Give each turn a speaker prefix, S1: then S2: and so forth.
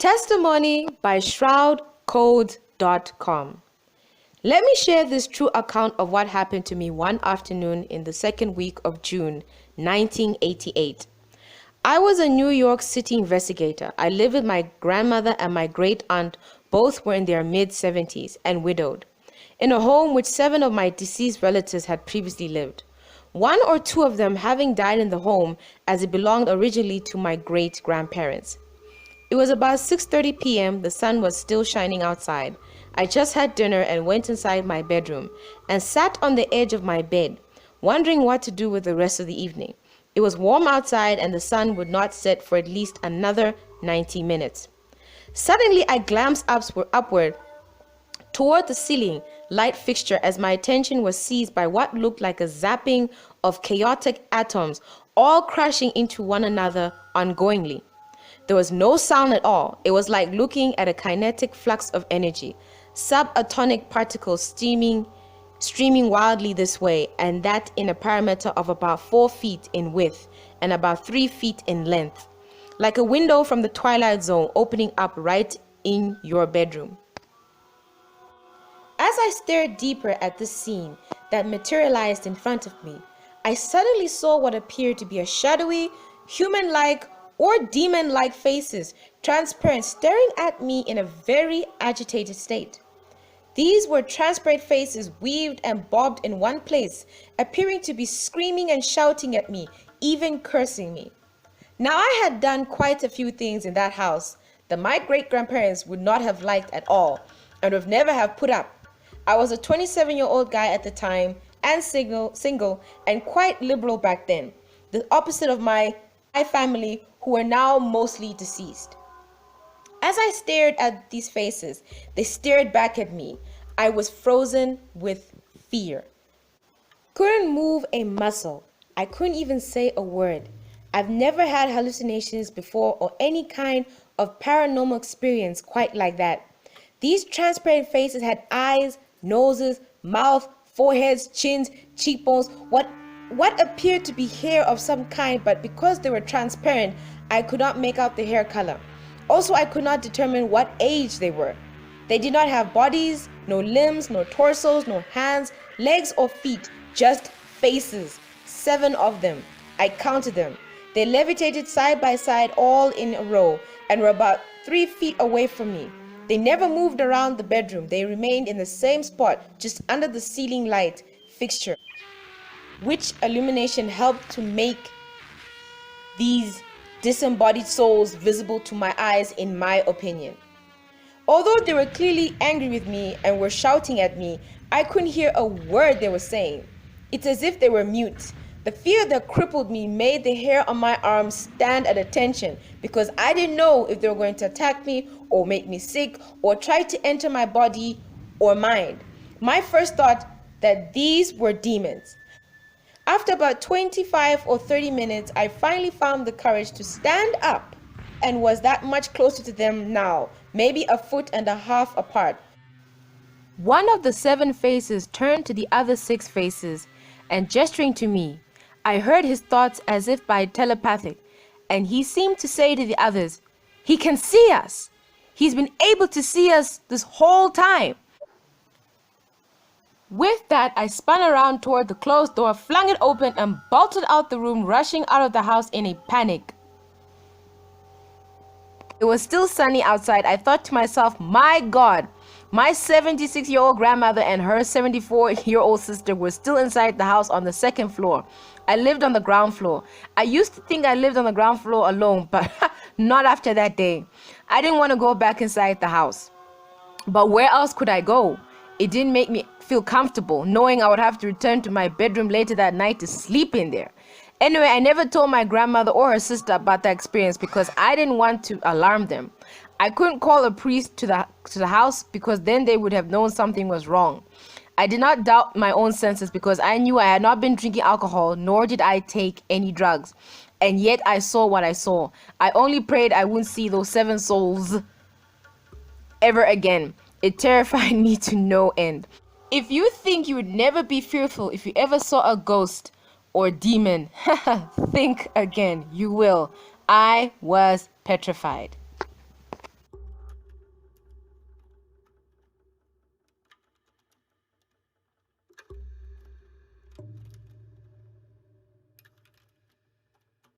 S1: Testimony by shroudcode.com. Let me share this true account of what happened to me one afternoon in the second week of June, 1988. I was a New York City investigator. I lived with my grandmother and my great aunt. Both were in their mid-70s and widowed, in a home which 7 of my deceased relatives had previously lived. 1 or 2 of them having died in the home, as it belonged originally to my great-grandparents. It was about 6:30 p.m. The sun was still shining outside. I just had dinner and went inside my bedroom and sat on the edge of my bed, wondering what to do with the rest of the evening. It was warm outside and the sun would not set for at least another 90 minutes. Suddenly, I glanced upward toward the ceiling light fixture as my attention was seized by what looked like a zapping of chaotic atoms, all crashing into one another ongoingly. There was no sound at all. It was like looking at a kinetic flux of energy, subatomic particles streaming wildly this way and that in a perimeter of about 4 feet in width and about 3 feet in length, like a window from the Twilight Zone opening up right in your bedroom. As I stared deeper at this scene that materialized in front of me, I suddenly saw what appeared to be a shadowy, human-like or demon-like faces, transparent, staring at me in a very agitated state. These were transparent faces weaved and bobbed in one place, appearing to be screaming and shouting at me, even cursing me. Now I had done quite a few things in that house that my great-grandparents would not have liked at all and would never have put up. I was a 27-year-old guy at the time and single and quite liberal back then, the opposite of my family who are now mostly deceased. As I stared at these faces, they stared back at me. I was frozen with fear. Couldn't move a muscle. I couldn't even say a word. I've never had hallucinations before or any kind of paranormal experience quite like that. These transparent faces had eyes, noses, mouth, foreheads, chins, cheekbones, what appeared to be hair of some kind, but because they were transparent, I could not make out the hair color. Also, I could not determine what age they were. They did not have bodies, no limbs, no torsos, no hands, legs or feet, just faces. 7 of them. I counted them. They levitated side by side all in a row and were about 3 feet away from me. They never moved around the bedroom. They remained in the same spot, just under the ceiling light fixture, which illumination helped to make these disembodied souls visible to my eyes, in my opinion. Although they were clearly angry with me and were shouting at me, I couldn't hear a word they were saying. It's as if they were mute. The fear that crippled me made the hair on my arms stand at attention because I didn't know if they were going to attack me or make me sick or try to enter my body or mind. My first thought that these were demons. After about 25 or 30 minutes, I finally found the courage to stand up and was that much closer to them now, maybe 1.5 feet apart. One of the 7 faces turned to the other 6 faces and gesturing to me. I heard his thoughts as if by telepathic, and he seemed to say to the others, "He can see us. He's been able to see us this whole time." With that, I spun around toward the closed door, flung it open, and bolted out the room, rushing out of the house in a panic. It was still sunny outside. I thought to myself, my God, my 76-year-old grandmother and her 74-year-old sister were still inside the house on the 2nd floor. I lived on the ground floor. I used to think I lived on the ground floor alone, but not after that day. I didn't want to go back inside the house. But where else could I go? It didn't make me feel comfortable, knowing I would have to return to my bedroom later that night to sleep in there. Anyway, I never told my grandmother or her sister about that experience because I didn't want to alarm them. I couldn't call a priest to the house because then they would have known something was wrong. I did not doubt my own senses because I knew I had not been drinking alcohol, nor did I take any drugs. And yet I saw what I saw. I only prayed I wouldn't see those 7 souls ever again. It terrified me to no end. If you think you would never be fearful if you ever saw a ghost or demon, think again. You will. I was petrified.